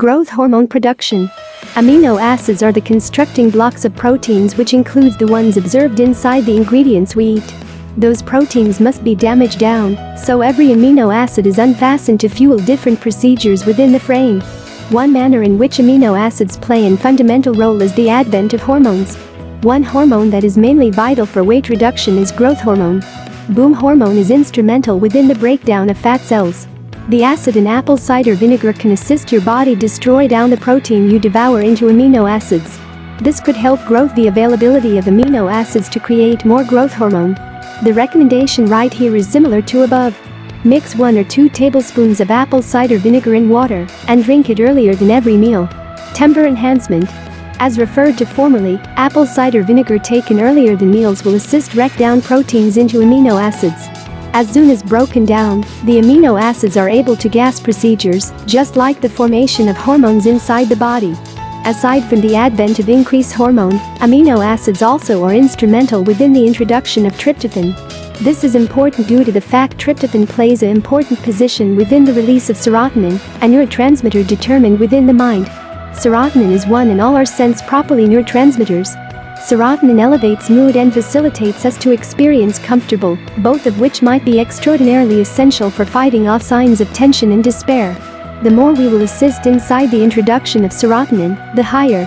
Growth hormone production. Amino acids are the constructing blocks of proteins, which includes the ones observed inside the ingredients we eat. Those proteins must be damaged down, so every amino acid is unfastened to fuel different procedures within the frame. One manner in which amino acids play a fundamental role is the advent of hormones. One hormone that is mainly vital for weight reduction is growth hormone. Boom hormone is instrumental within the breakdown of fat cells. The acid in apple cider vinegar can assist your body destroy down the protein you devour into amino acids. This could help growth the availability of amino acids to create more growth hormone. The recommendation right here is similar to above. Mix 1 or 2 tablespoons of apple cider vinegar in water and drink it earlier than every meal. Temper enhancement. As referred to formerly, apple cider vinegar taken earlier than meals will assist break down proteins into amino acids. As soon as broken down, the amino acids are able to gas procedures, just like the formation of hormones inside the body. Aside from the advent of increased hormone, amino acids also are instrumental within the introduction of tryptophan. This is important due to the fact tryptophan plays an important position within the release of serotonin, a neurotransmitter determined within the mind. Serotonin is one in all our sense properly neurotransmitters. Serotonin elevates mood and facilitates us to experience comfortable, both of which might be extraordinarily essential for fighting off signs of tension and despair. The more we will assist inside the introduction of serotonin, the higher.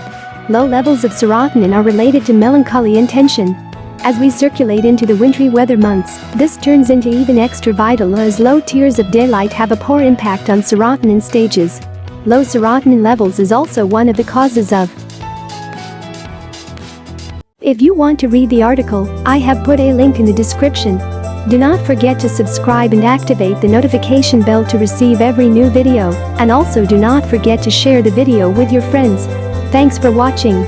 Low levels of serotonin are related to melancholy and tension. As we circulate into the wintry weather months, this turns into even extra vital as low tiers of daylight have a poor impact on serotonin stages. Low serotonin levels is also one of the causes of. If you want to read the article, I have put a link in the description. Do not forget to subscribe and activate the notification bell to receive every new video, and also do not forget to share the video with your friends. Thanks for watching.